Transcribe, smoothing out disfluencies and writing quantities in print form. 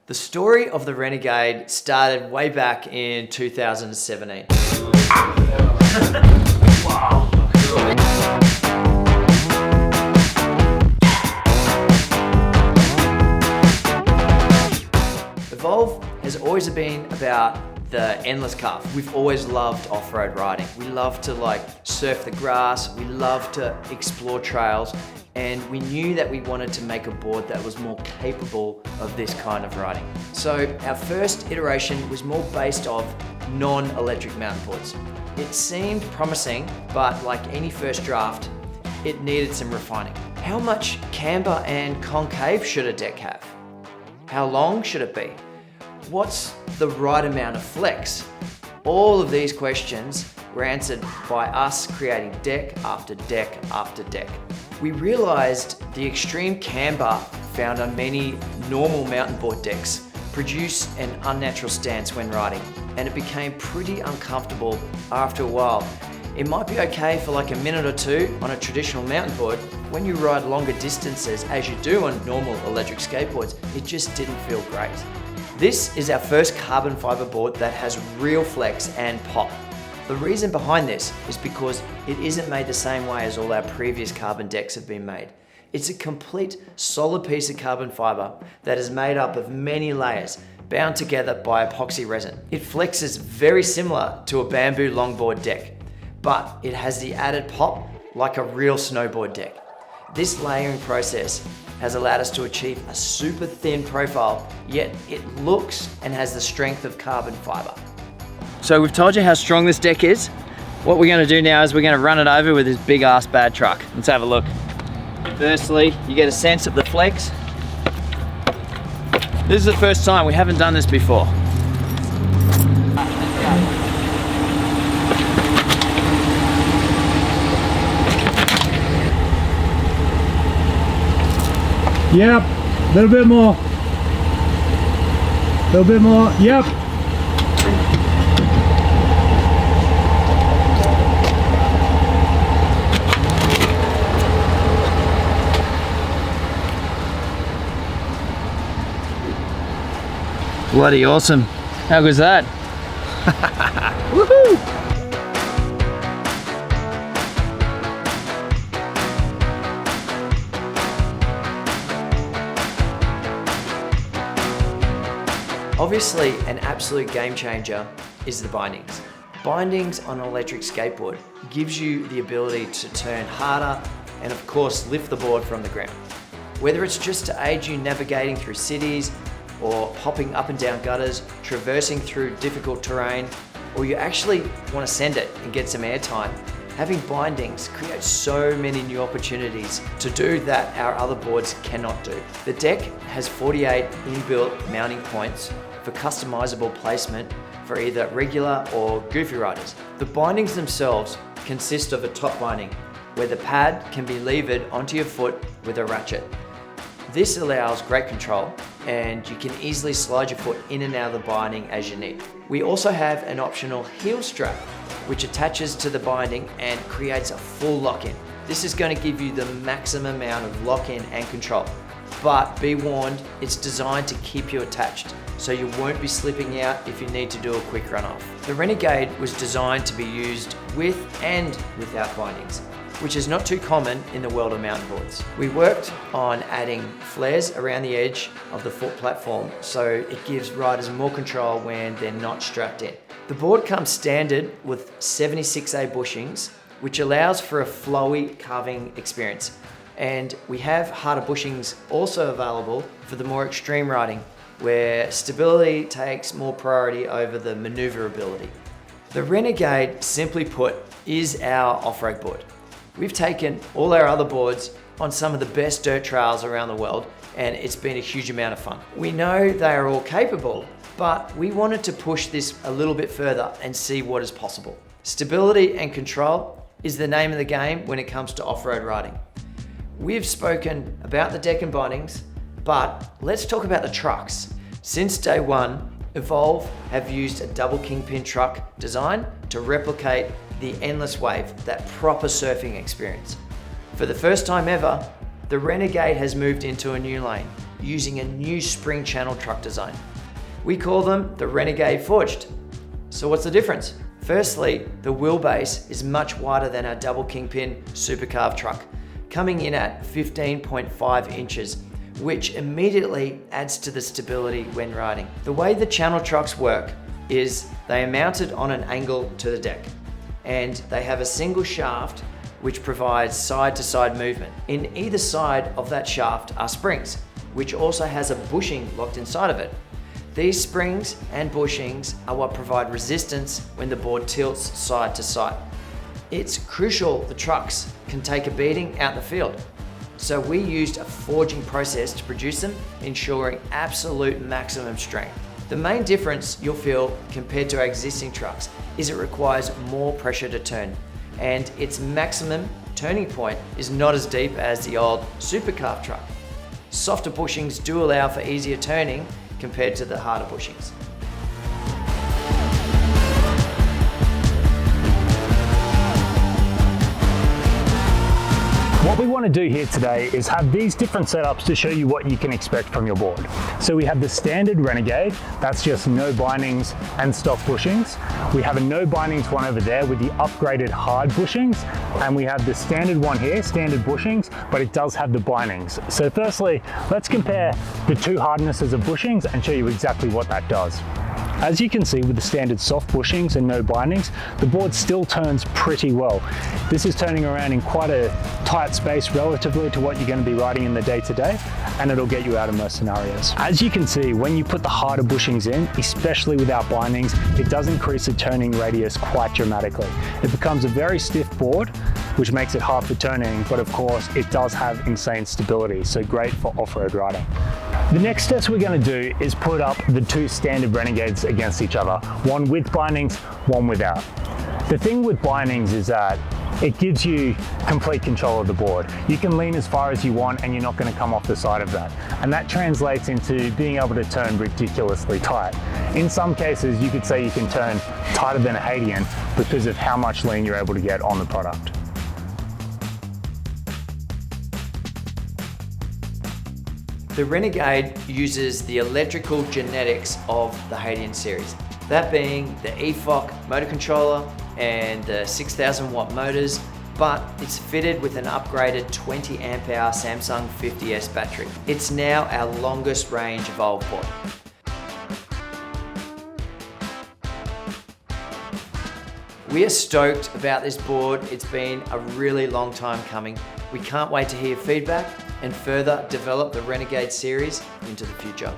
The story of the Renegade started way back in 2017. Wow. Evolve has always been about the endless carve. We've always loved off-road riding. We love to surf the grass, we love to explore trails, and we knew that we wanted to make a board that was more capable of this kind of riding. So our first iteration was more based off non-electric mountain boards. It seemed promising, but like any first draft, it needed some refining. How much camber and concave should a deck have? How long should it be? What's the right amount of flex? All of these questions were answered by us creating deck after deck after deck. We realized the extreme camber found on many normal mountain board decks produce an unnatural stance when riding, and it became pretty uncomfortable after a while. It might be okay for like a minute or two on a traditional mountain board. When you ride longer distances, as you do on normal electric skateboards, it just didn't feel great. This is our first carbon fiber board that has real flex and pop. The reason behind this is because it isn't made the same way as all our previous carbon decks have been made. It's a complete solid piece of carbon fiber that is made up of many layers bound together by epoxy resin. It flexes very similar to a bamboo longboard deck, but it has the added pop like a real snowboard deck. This layering process has allowed us to achieve a super thin profile, yet it looks and has the strength of carbon fiber. So we've told you how strong this deck is. What we're gonna do now is we're gonna run it over with this big ass bad truck. Let's have a look. Firstly, you get a sense of the flex. This is the first time, we haven't done this before. Yep, a little bit more. A little bit more, yep. Bloody awesome. How good's that? Woohoo! Obviously, an absolute game changer is the bindings. Bindings on an electric skateboard gives you the ability to turn harder and of course lift the board from the ground. Whether it's just to aid you navigating through cities or hopping up and down gutters, traversing through difficult terrain, or you actually want to send it and get some airtime, having bindings creates so many new opportunities to do that our other boards cannot do. The deck has 48 inbuilt mounting points for customizable placement for either regular or goofy riders. The bindings themselves consist of a top binding where the pad can be levered onto your foot with a ratchet. This allows great control and you can easily slide your foot in and out of the binding as you need. We also have an optional heel strap which attaches to the binding and creates a full lock-in. This is going to give you the maximum amount of lock-in and control. But be warned, it's designed to keep you attached, so you won't be slipping out if you need to do a quick runoff. The Renegade was designed to be used with and without bindings, which is not too common in the world of mountain boards. We worked on adding flares around the edge of the foot platform so it gives riders more control when they're not strapped in. The board comes standard with 76A bushings, which allows for a flowy carving experience. And we have harder bushings also available for the more extreme riding, where stability takes more priority over the maneuverability. The Renegade, simply put, is our off-road board. We've taken all our other boards on some of the best dirt trails around the world, and it's been a huge amount of fun. We know they are all capable, but we wanted to push this a little bit further and see what is possible. Stability and control is the name of the game when it comes to off-road riding. We've spoken about the deck and bindings, but let's talk about the trucks. Since day one, Evolve have used a double kingpin truck design to replicate the endless wave, that proper surfing experience. For the first time ever, the Renegade has moved into a new lane, using a new spring channel truck design. We call them the Renegade Forged. So what's the difference? Firstly, the wheelbase is much wider than our double kingpin supercarb truck, coming in at 15.5 inches, which immediately adds to the stability when riding. The way the channel trucks work is they are mounted on an angle to the deck, and they have a single shaft which provides side-to-side movement. In either side of that shaft are springs, which also has a bushing locked inside of it. These springs and bushings are what provide resistance when the board tilts side to side. It's crucial the trucks can take a beating out in the field. So we used a forging process to produce them, ensuring absolute maximum strength. The main difference you'll feel compared to our existing trucks is it requires more pressure to turn, and its maximum turning point is not as deep as the old supercarb truck. Softer bushings do allow for easier turning compared to the harder bushings. What we want to do here today is have these different setups to show you what you can expect from your board. So we have the standard Renegade, that's just no bindings and stock bushings. We have a no bindings one over there with the upgraded hard bushings, and we have the standard one here, standard bushings, but it does have the bindings. So firstly, let's compare the two hardnesses of bushings and show you exactly what that does. As you can see with the standard soft bushings and no bindings, the board still turns pretty well. This is turning around in quite a tight space relatively to what you're going to be riding in the day-to-day, and it'll get you out of most scenarios. As you can see, when you put the harder bushings in, especially without bindings, it does increase the turning radius quite dramatically. It becomes a very stiff board, which makes it hard for turning, but of course it does have insane stability, so great for off-road riding. The next steps we're going to do is put up the two standard Renegades against each other, one with bindings, one without. The thing with bindings is that it gives you complete control of the board. You can lean as far as you want and you're not going to come off the side of that. And that translates into being able to turn ridiculously tight. In some cases, you could say you can turn tighter than a Haitian because of how much lean you're able to get on the product. The Renegade uses the electrical genetics of the Haitian series, that being the EFOC motor controller and the 6,000 watt motors, but it's fitted with an upgraded 20 amp hour Samsung 50S battery. It's now our longest range evolved board. We are stoked about this board. It's been a really long time coming. We can't wait to hear feedback and further develop the Renegade series into the future.